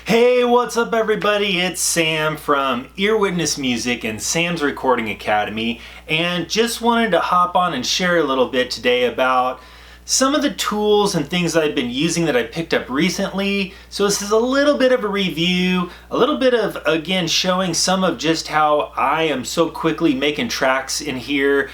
Hey, what's up everybody? It's Sam from Ear Witness Music and Sam's Recording Academy, and just wanted to hop on and share a little bit today about some of the tools and things that I've been using that I picked up recently. So this is a little bit of a review, a little bit of, again, showing some of just how I am so quickly making tracks in here,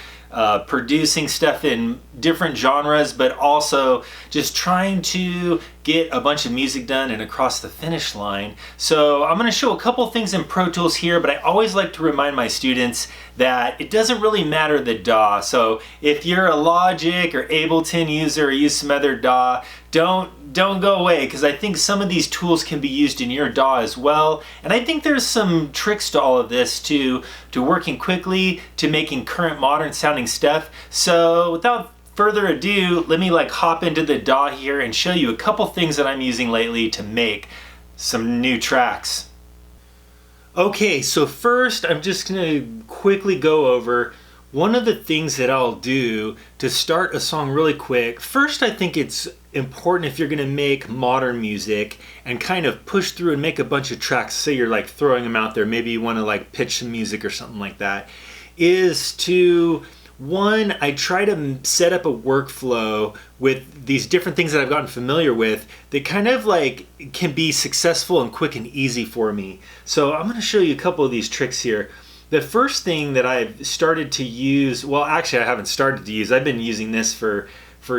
producing stuff in different genres, but also just trying to get a bunch of music done and across the finish line. So I'm going to show a couple things in Pro Tools here, but I always like to remind my students that it doesn't really matter the DAW. So if you're a Logic or Ableton user or use some other DAW, don't go away, because I think some of these tools can be used in your DAW as well. And I think there's some tricks to all of this, to working quickly, to making current modern sounding stuff. So without further ado, let me hop into the DAW here and show you a couple things that I'm using lately to make some new tracks. Okay, so first I'm just gonna quickly go over one of the things that I'll do to start a song really quick. First, I think it's important, if you're gonna make modern music and kind of push through and make a bunch of tracks, say you're throwing them out there, maybe you wanna pitch some music or something like that, is to, one, I try to set up a workflow with these different things that I've gotten familiar with that kind of can be successful and quick and easy for me. So I'm gonna show you a couple of these tricks here. The first thing that I've started to use, well actually I haven't started to use, I've been using this for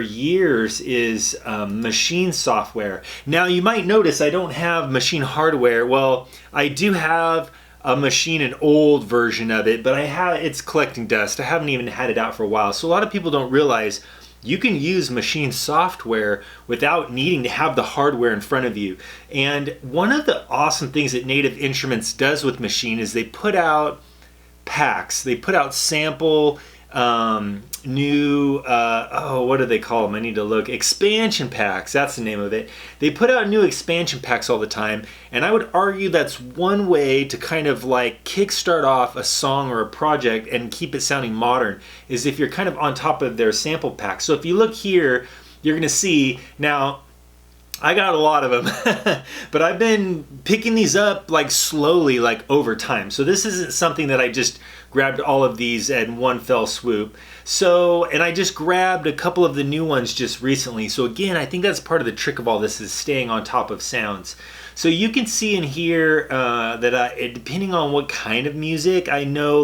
years, is Maschine software. Now you might notice I don't have Maschine hardware. Well, I do have a Maschine, an old version of it, but it's collecting dust. I haven't even had it out for a while. So a lot of people don't realize you can use Maschine software without needing to have the hardware in front of you. And one of the awesome things that Native Instruments does with Maschine is they put out packs. They put out sample new what do they call them? I need to look. Expansion packs, that's the name of it. They put out new expansion packs all the time, and I would argue that's one way to kind of kickstart off a song or a project and keep it sounding modern, is if you're kind of on top of their sample pack. So if you look here, you're gonna see, now I got a lot of them, but I've been picking these up slowly, over time. So this isn't something that I just grabbed all of these in one fell swoop. So, and I just grabbed a couple of the new ones just recently. So again, I think that's part of the trick of all this, is staying on top of sounds. So you can see in here that depending on what kind of music, I know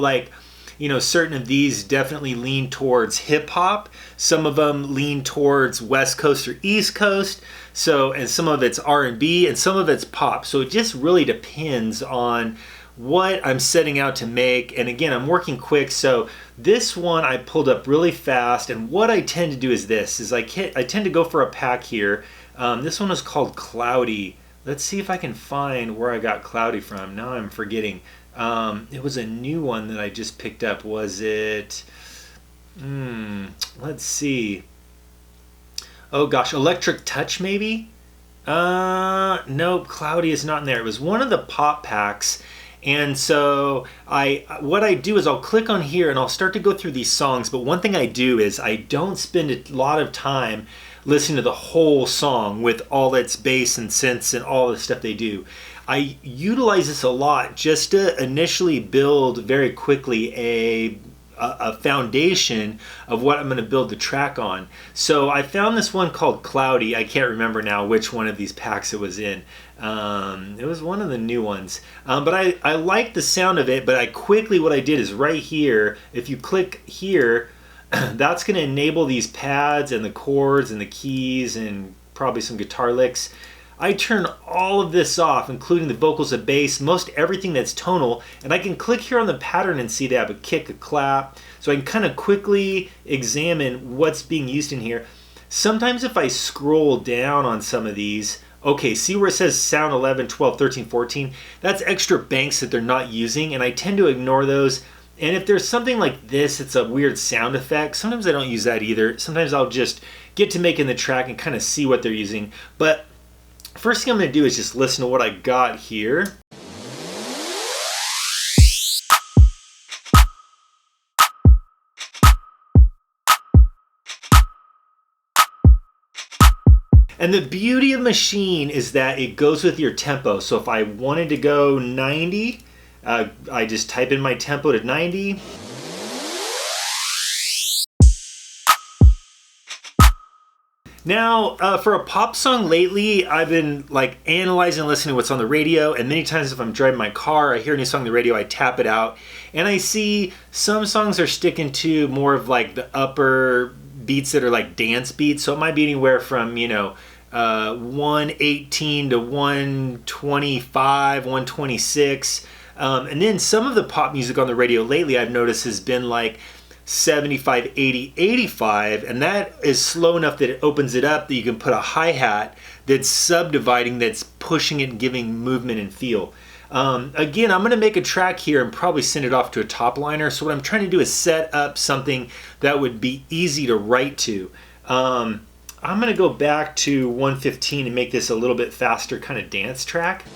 certain of these definitely lean towards hip hop. Some of them lean towards West Coast or East Coast. So, and some of it's R&B and some of it's pop. So it just really depends on what I'm setting out to make. And again, I'm working quick. So this one I pulled up really fast. And what I tend to do is this, is I tend to go for a pack here. This one is called Cloudy. Let's see if I can find where I got Cloudy from. Now I'm forgetting. It was a new one that I just picked up. Was it, let's see. Oh gosh, Electric Touch maybe? Nope, Cloudy is not in there. It was one of the pop packs. And so what I do is I'll click on here and I'll start to go through these songs. But one thing I do is I don't spend a lot of time listening to the whole song with all its bass and synths and all the stuff they do. I utilize this a lot just to initially build very quickly a foundation of what I'm going to build the track on. So I found this one called Cloudy. I can't remember now which one of these packs it was in. It was one of the new ones. But I like the sound of it, but what I did is right here, if you click here, that's going to enable these pads and the chords and the keys and probably some guitar licks. I turn all of this off, including the vocals, the bass, most everything that's tonal, and I can click here on the pattern and see they have a kick, a clap, so I can kind of quickly examine what's being used in here. Sometimes if I scroll down on some of these, okay, see where it says sound 11, 12, 13, 14? That's extra banks that they're not using, and I tend to ignore those. And if there's something like this, it's a weird sound effect, sometimes I don't use that either. Sometimes I'll just get to making the track and kind of see what they're using. But first thing I'm going to do is just listen to what I got here. And the beauty of Maschine is that it goes with your tempo. So if I wanted to go 90, I just type in my tempo to 90. Now, for a pop song lately, I've been like analyzing and listening to what's on the radio, and many times if I'm driving my car, I hear a new song on the radio, I tap it out, and I see some songs are sticking to more of like the upper beats that are like dance beats, so it might be anywhere from, 118 to 125, 126, and then some of the pop music on the radio lately I've noticed has been like 75, 80, 85, and that is slow enough that it opens it up that you can put a hi-hat that's subdividing, that's pushing it and giving movement and feel. Again, I'm going to make a track here and probably send it off to a top liner. So what I'm trying to do is set up something that would be easy to write to. I'm going to go back to 115 and make this a little bit faster kind of dance track.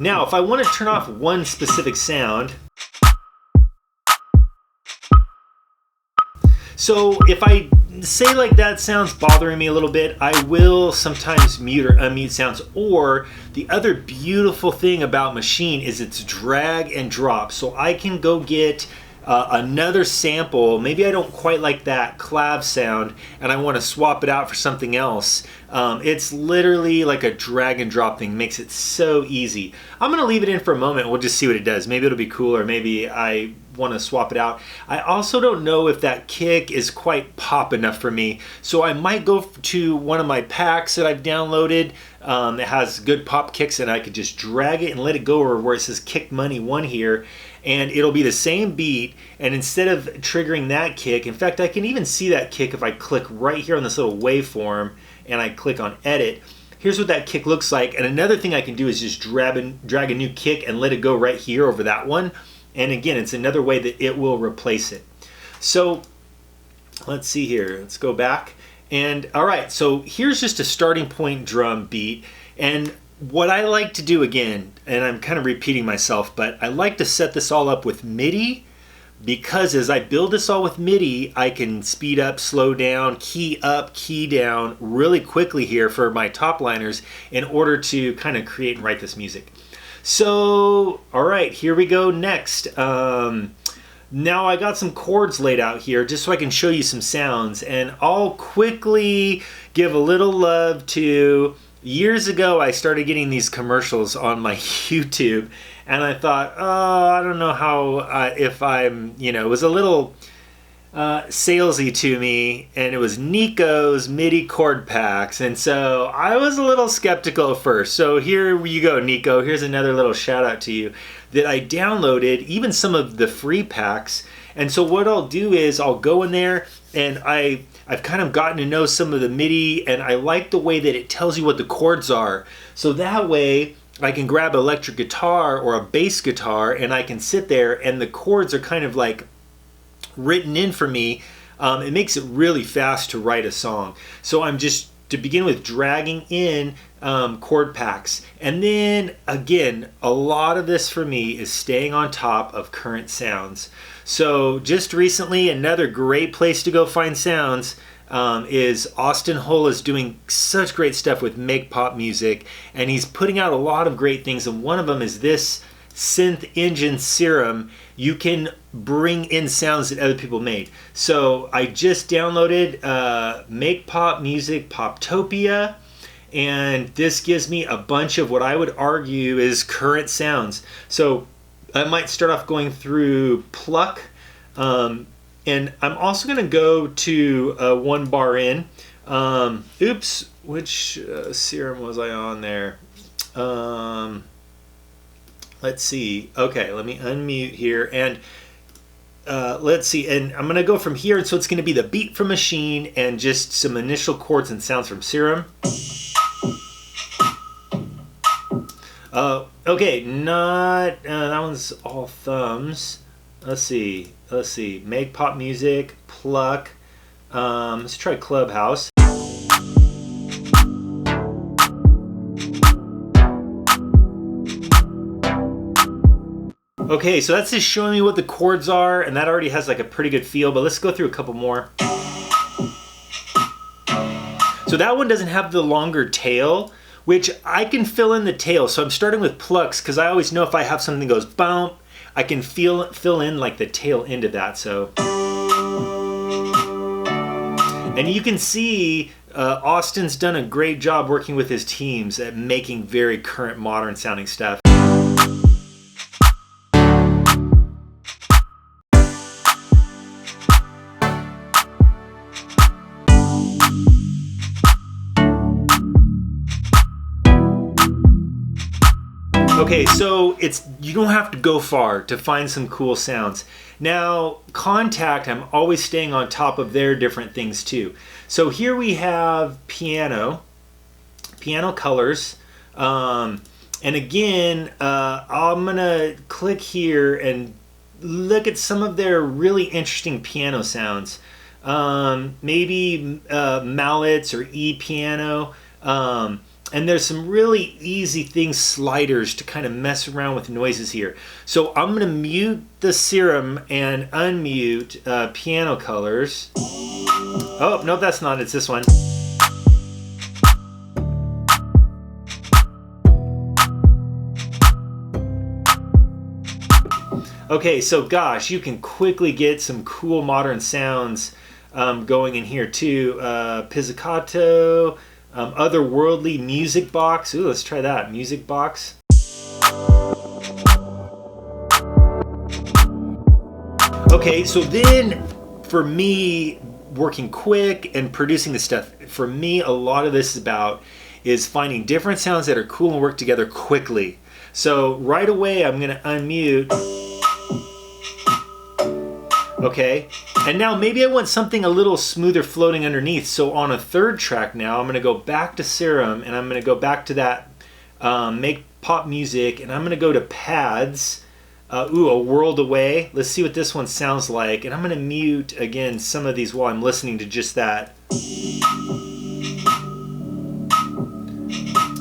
Now, if I want to turn off one specific sound, so if I say like that sound's bothering me a little bit, I will sometimes mute or unmute sounds. Or the other beautiful thing about Maschine is its drag and drop. So I can go get another sample. Maybe I don't quite like that clav sound and I want to swap it out for something else. It's literally like a drag and drop thing. Makes it so easy. I'm going to leave it in for a moment. We'll just see what it does. Maybe it'll be cool, or maybe I want to swap it out. I also don't know if that kick is quite pop enough for me, so I might go to one of my packs that I've downloaded that has good pop kicks, and I could just drag it and let it go over where it says Kick Money 1 here, and it'll be the same beat, and instead of triggering that kick, in fact I can even see that kick if I click right here on this little waveform and I click on edit. Here's what that kick looks like, and another thing I can do is just drag a new kick and let it go right here over that one. And again, it's another way that it will replace it. So let's see here. Let's go back. And all right, so here's just a starting point drum beat. And what I like to do again, and I'm kind of repeating myself, but I like to set this all up with MIDI, because as I build this all with MIDI, I can speed up, slow down, key up, key down really quickly here for my top liners in order to kind of create and write this music. So, all right, here we go next. Now I got some chords laid out here just so I can show you some sounds, and I'll quickly give a little love to, years ago I started getting these commercials on my YouTube, and I thought, oh, I don't know how, if I'm, it was a little salesy to me, and it was Nico's MIDI chord packs, and so I was a little skeptical at first. So here you go, Nico. Here's another little shout out to you that I downloaded, even some of the free packs. And so what I'll do is I'll go in there, and I've kind of gotten to know some of the MIDI, and I like the way that it tells you what the chords are. So that way I can grab an electric guitar or a bass guitar, and I can sit there, and the chords are kind of like written in for me. It makes it really fast to write a song. So I'm just, to begin with, dragging in chord packs. And then again, a lot of this for me is staying on top of current sounds. So just recently, another great place to go find sounds is Austin Hull is doing such great stuff with Make Pop Music, and he's putting out a lot of great things, and one of them is this Synth Engine Serum. You can bring in sounds that other people made. So I just downloaded Make Pop Music Poptopia, and this gives me a bunch of what I would argue is current sounds. So I might start off going through Pluck, and I'm also going to go to one bar in. Oops, which serum was I on there? Let's see. Okay, let me unmute here, and let's see. And I'm going to go from here, and so it's going to be the beat from Maschine and just some initial chords and sounds from Serum. Okay, not that one's all thumbs. Let's see. Make Pop Music, Pluck. Let's try Clubhouse. Okay, Okay, so that's just showing me what the chords are, and that already has like a pretty good feel, but let's go through a couple more. So that one doesn't have the longer tail, which I can fill in the tail. So I'm starting with plucks because I always know if I have something that goes bump, I can fill in like the tail end of that. So, and you can see Austin's done a great job working with his teams at making very current, modern sounding stuff. Okay, so you don't have to go far to find some cool sounds. Now, Kontakt, I'm always staying on top of their different things too. So here we have piano colors, and again, I'm gonna click here and look at some of their really interesting piano sounds. Maybe mallets or E piano. And there's some really easy things, sliders, to kind of mess around with noises here. So I'm going to mute the Serum and unmute piano colors. Oh, no, that's not. It's this one. Okay, so gosh, you can quickly get some cool modern sounds going in here too. Pizzicato. Otherworldly Music Box. Ooh, let's try that. Music Box. Okay, so then for me, working quick and producing this stuff, for me, a lot of this is finding different sounds that are cool and work together quickly. So right away, I'm going to unmute. Okay, and now maybe I want something a little smoother floating underneath. So on a third track now, I'm going to go back to Serum, and I'm going to go back to that Make Pop Music, and I'm going to go to Pads. Ooh, A World Away. Let's see what this one sounds like. And I'm going to mute, again, some of these while I'm listening to just that.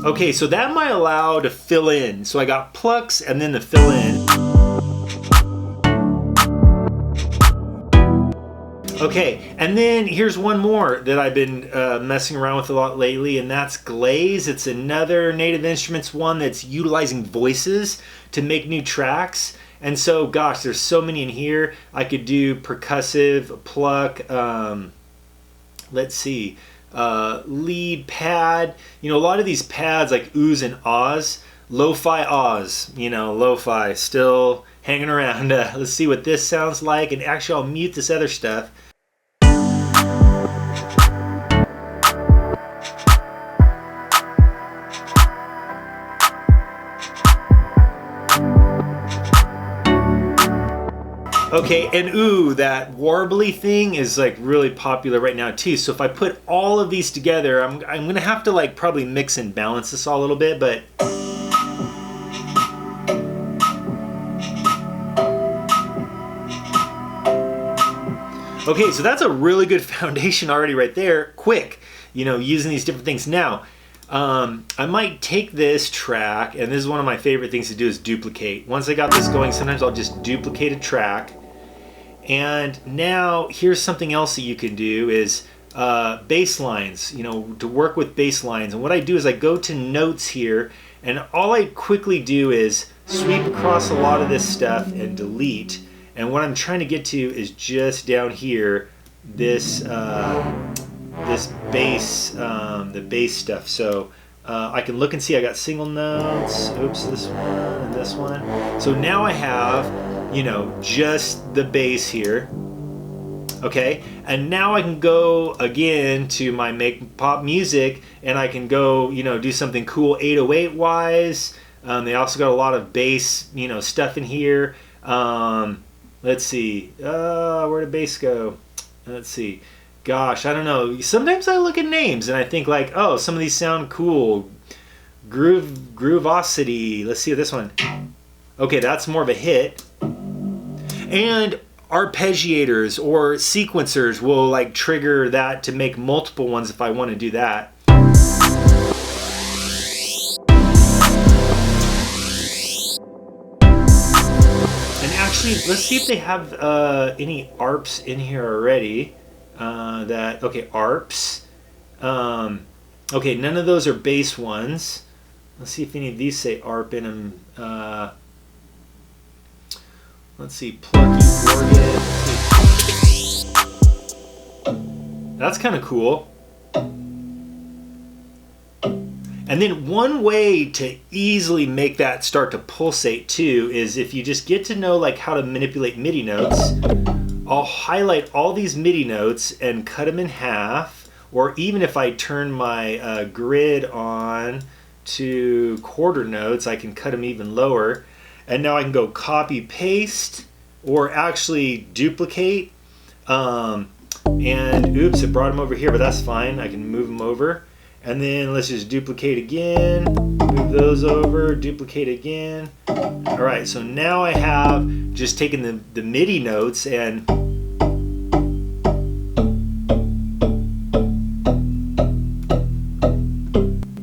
Okay, so that might allow to fill in. So I got plucks and then the fill in. Okay, and then here's one more that I've been messing around with a lot lately, and that's Glaze. It's another Native Instruments one that's utilizing voices to make new tracks. And so, gosh, there's so many in here. I could do percussive, pluck, let's see, lead, pad. You know, a lot of these pads like oohs and ahs, lo-fi ahs, you know, lo-fi, still hanging around. Let's see what this sounds like, and actually I'll mute this other stuff. Okay, and ooh, that warbly thing is like really popular right now too. So if I put all of these together, I'm gonna have to like probably mix and balance this all a little bit, but okay, so that's a really good foundation already right there. Quick, you know, using these different things. Now, I might take this track, and this is one of my favorite things to do is duplicate. Once I got this going, sometimes I'll just duplicate a track. And now here's something else that you can do is bass lines, you know, to work with bass lines. And what I do is I go to notes here, and all I quickly do is sweep across a lot of this stuff and delete. And what I'm trying to get to is just down here, this this bass, the bass stuff. So I can look and see I got single notes. Oops, this one and this one. So now I have, you know, just the bass here. Okay, and now I can go again to my Make Pop Music, and I can go, you know, do something cool 808 wise. They also got a lot of bass, you know, stuff in here. Let's see, where did bass go? Let's see. Gosh, I don't know. Sometimes I look at names and I think like, oh, some of these sound cool. Groovosity. Let's see this one. Okay, that's more of a hit. And arpeggiators or sequencers will like trigger that to make multiple ones if I want to do that. see if they have any ARPs in here already. Okay, ARPs. Okay, none of those are bass ones. Let's see if any of these say ARP in them. Let's see, plucky organ. That's kind of cool. And then one way to easily make that start to pulsate too is if you just get to know like how to manipulate MIDI notes. I'll highlight all these MIDI notes and cut them in half, or even if I turn my grid on to quarter notes, I can cut them even lower. And now I can go copy paste or actually duplicate. And oops, it brought them over here, but that's fine. I can move them over. And then let's just duplicate again, move those over, duplicate again. All right, so now I have just taken the MIDI notes and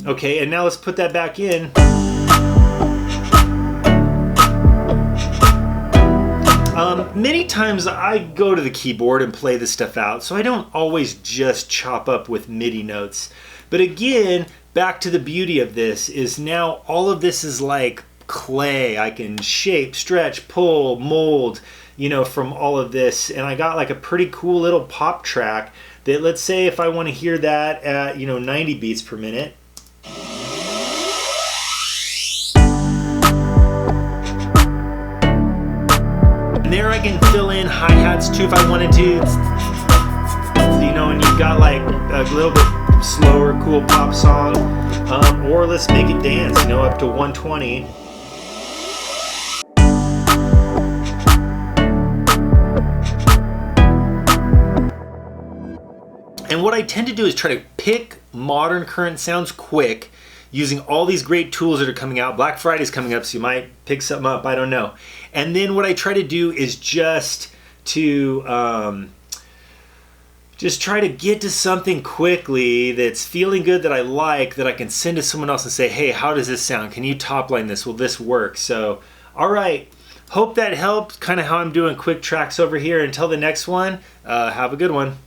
okay, and now let's put that back in. Many times I go to the keyboard and play this stuff out, so I don't always just chop up with MIDI notes. But again, back to the beauty of this is now all of this is like clay. I can shape, stretch, pull, mold, you know, from all of this. And I got like a pretty cool little pop track that, let's say if I want to hear that at, you know, 90 beats per minute. And there I can fill in hi-hats too if I wanted to. You know, and you've got like a little bit slower, cool pop song. Or let's make it dance, you know, up to 120. And what I tend to do is try to pick modern current sounds quick using all these great tools that are coming out. Black Friday's coming up, so you might pick something up, I don't know. And then what I try to do is just try to get to something quickly that's feeling good, that I like, that I can send to someone else and say, hey, how does this sound? Can you top line this? Will this work? So, all right. Hope that helped, kind of how I'm doing quick tracks over here. Until the next one, have a good one.